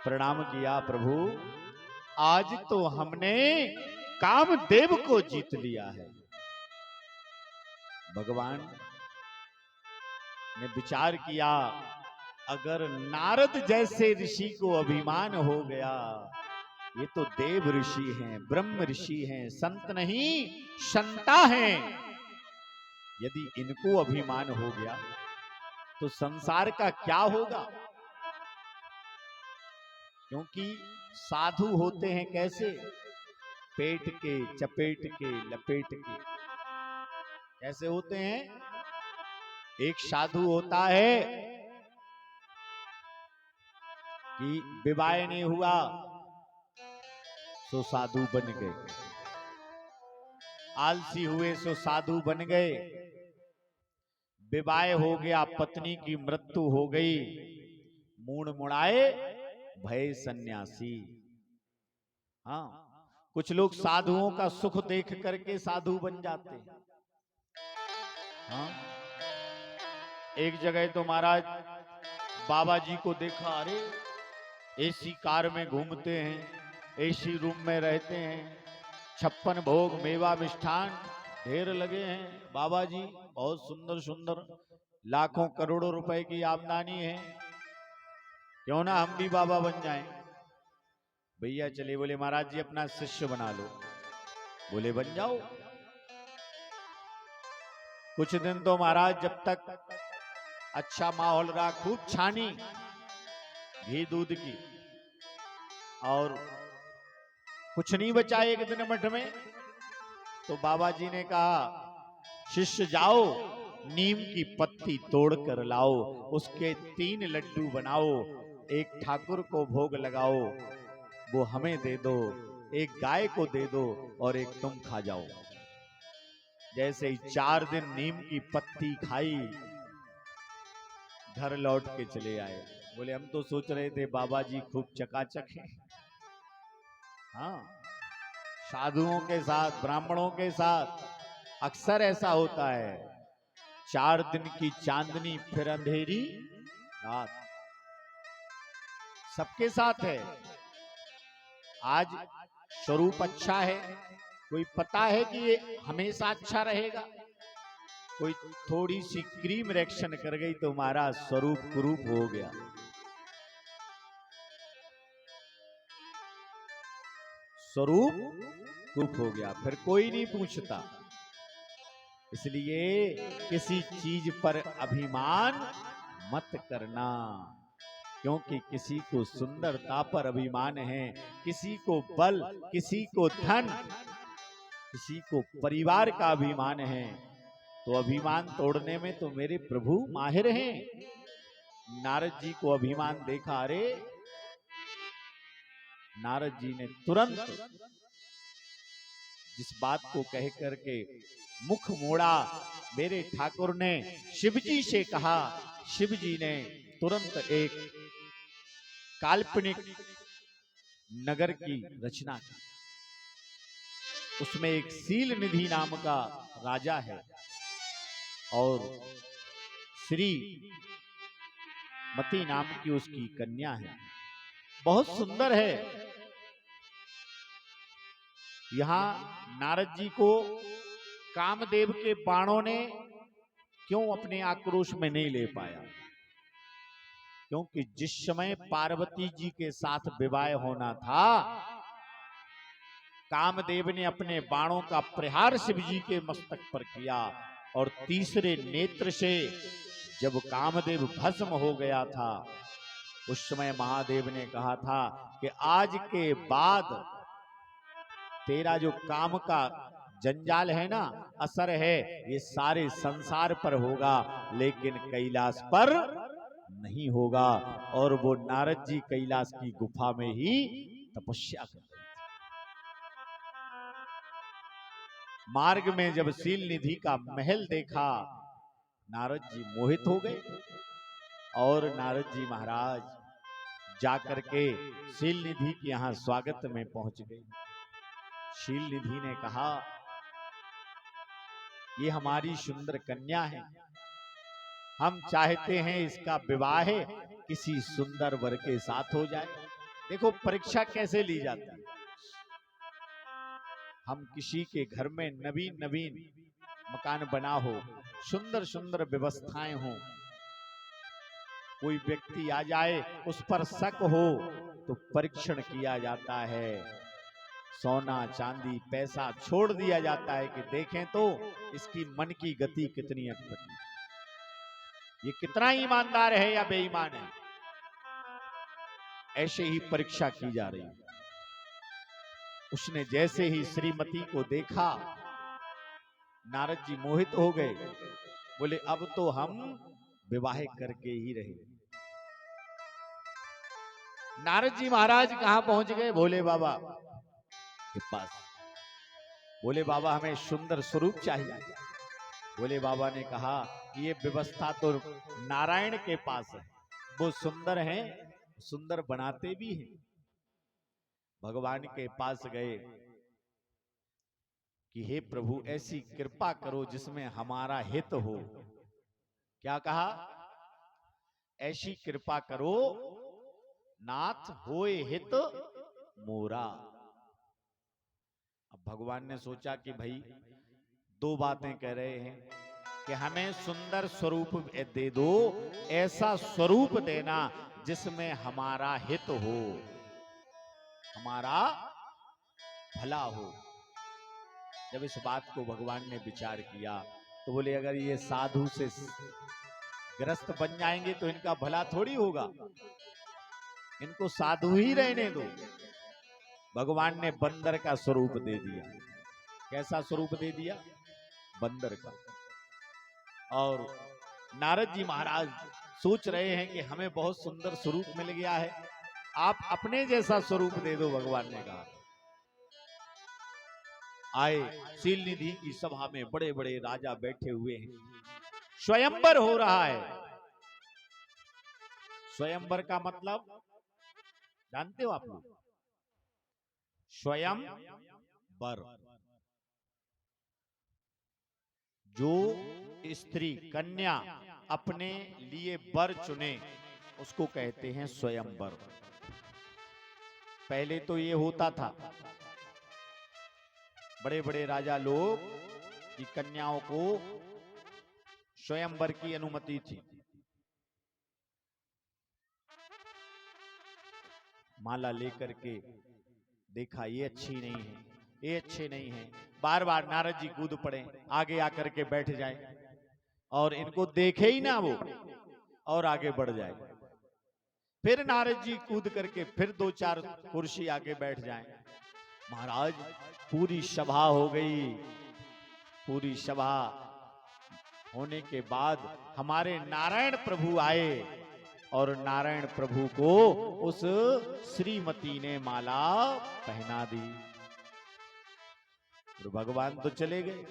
प्रणाम किया, प्रभु आज तो हमने कामदेव को जीत लिया है। भगवान ने विचार किया, अगर नारद जैसे ऋषि को अभिमान हो गया, ये तो देव ऋषि हैं, ब्रह्म ऋषि हैं, संत नहीं संता हैं। यदि इनको अभिमान हो गया तो संसार का क्या होगा? क्योंकि साधु होते हैं कैसे? पेट के, चपेट के, लपेट के। कैसे होते हैं? एक साधु होता है कि विवाह नहीं हुआ सो साधु बन गए, आलसी हुए सो साधु बन गए, विवाह हो गया, पत्नी की मृत्यु हो गई, मूड़ मुड़ाए भय सन्यासी। हाँ, कुछ लोग साधुओं का सुख देख करके साधु बन जाते हैं। हाँ, एक जगह तो महाराज बाबा जी को देखा, अरे एसी कार में घूमते हैं, एसी रूम में रहते हैं, 56 भोग मेवा मिष्ठान ढेर लगे हैं। बाबा जी बहुत सुंदर सुंदर, लाखों करोड़ों रुपए की आमदनी है, क्यों ना हम भी बाबा बन जाएं। भैया चले, बोले महाराज जी अपना शिष्य बना लो। बोले बन जाओ। कुछ दिन तो महाराज जब तक अच्छा माहौल रहा, खूब छानी घी दूध की, और कुछ नहीं बचा एक दिन मठ में, तो बाबा जी ने कहा शिष्य जाओ, नीम की पत्ती तोड़ कर लाओ, उसके 3 लड्डू बनाओ, एक ठाकुर को भोग लगाओ, वो हमें दे दो, एक गाय को दे दो और एक तुम खा जाओ। जैसे ही 4 दिन नीम की पत्ती खाई, घर लौट के चले आए। बोले हम तो सोच रहे थे बाबा जी खूब चकाचक हैं। हाँ, साधुओं के साथ, ब्राह्मणों के साथ अक्सर ऐसा होता है, 4 दिन की चांदनी फिर अंधेरी रात, सबके साथ है। आज स्वरूप अच्छा है, कोई पता है कि ये हमेशा अच्छा रहेगा, कोई थोड़ी सी क्रीम रिएक्शन कर गई तो हमारा स्वरूप कुरूप हो गया। स्वरूप कुरूप हो गया, फिर कोई नहीं पूछता। इसलिए किसी चीज पर अभिमान मत करना, क्योंकि किसी को सुंदरता पर अभिमान है, किसी को बल, किसी को धन, किसी को परिवार का अभिमान है, तो अभिमान तोड़ने में तो मेरे प्रभु माहिर हैं। नारद जी को अभिमान देखा, अरे नारद जी ने तुरंत जिस बात को कह करके मुख मोड़ा, मेरे ठाकुर ने शिवजी से कहा, शिवजी ने तुरंत एक काल्पनिक नगर की रचना की। उसमें एक सील निधि नाम का राजा है और श्री मती नाम की उसकी कन्या है, बहुत सुंदर है। यहां नारद जी को कामदेव के बाणों ने क्यों अपने आक्रोश में नहीं ले पाया? क्योंकि जिस समय पार्वती जी के साथ विवाह होना था, कामदेव ने अपने बाणों का प्रहार शिव जी के मस्तक पर किया, और तीसरे नेत्र से जब कामदेव भस्म हो गया था, उस समय महादेव ने कहा था कि आज के बाद तेरा जो काम का जंजाल है ना, असर है, ये सारे संसार पर होगा, लेकिन कैलाश पर नहीं होगा। और वो नारद जी कैलाश की गुफा में ही तपस्या कर रहे थे। मार्ग में जब सील निधि का महल देखा, नारद जी मोहित हो गए, और नारद जी महाराज जाकर के सील निधि के यहां स्वागत में पहुंच गए। शील निधि ने कहा, ये हमारी सुंदर कन्या है, हम चाहते हैं इसका विवाह किसी सुंदर वर के साथ हो जाए। देखो परीक्षा कैसे ली जाती है। हम किसी के घर में नवीन नवीन मकान बना हो, सुंदर सुंदर व्यवस्थाएं हो, कोई व्यक्ति आ जाए उस पर शक हो तो परीक्षण किया जाता है, सोना चांदी पैसा छोड़ दिया जाता है कि देखें तो इसकी मन की गति कितनी अटपटी, ये कितना ईमानदार है या बेईमान है। ऐसे ही परीक्षा की जा रही है। उसने जैसे ही श्रीमती को देखा, नारद जी मोहित हो गए, बोले अब तो हम विवाह करके ही रहे। नारद जी महाराज कहां पहुंच गए? भोले बाबा के पास। भोले बाबा हमें सुंदर स्वरूप चाहिए। भोले बाबा ने कहा ये व्यवस्था तो नारायण के पास है, वो सुंदर हैं, सुंदर बनाते भी हैं। भगवान के पास गए कि हे प्रभु ऐसी कृपा करो जिसमें हमारा हित हो। क्या कहा? ऐसी कृपा करो नाथ होए हित मोरा। अब भगवान ने सोचा कि भाई दो बातें कह रहे हैं कि हमें सुंदर स्वरूप दे दो, ऐसा स्वरूप देना जिसमें हमारा हित हो, हमारा भला हो। जब इस बात को भगवान ने विचार किया तो बोले अगर ये साधु से ग्रस्त बन जाएंगे तो इनका भला थोड़ी होगा, इनको साधु ही रहने दो। भगवान ने बंदर का स्वरूप दे दिया। कैसा स्वरूप दे दिया? बंदर का। और नारद जी महाराज सोच रहे हैं कि हमें बहुत सुंदर स्वरूप मिल गया है, आप अपने जैसा स्वरूप दे दो। भगवान ने कहा। आए शील निधि की सभा में बड़े बड़े राजा बैठे हुए हैं, स्वयंवर हो रहा है। स्वयंवर का मतलब जानते हो आप लोग? स्वयंवर, जो स्त्री कन्या अपने लिए वर चुने उसको कहते हैं स्वयंवर। पहले तो ये होता था, बड़े बड़े राजा लोग की कन्याओं को स्वयंवर की अनुमति थी। माला लेकर के देखा ये अच्छी नहीं है, ये अच्छे नहीं है, बार बार नारद जी कूद पड़े, आगे आकर के बैठ जाएं और इनको देखे ही ना वो और आगे बढ़ जाए। फिर नारद जी कूद करके फिर दो चार कुर्सी आगे बैठ जाएं। महाराज पूरी सभा हो गई। पूरी सभा होने के बाद हमारे नारायण प्रभु आए और नारायण प्रभु को उस श्रीमती ने माला पहना दी। तो भगवान तो चले गए।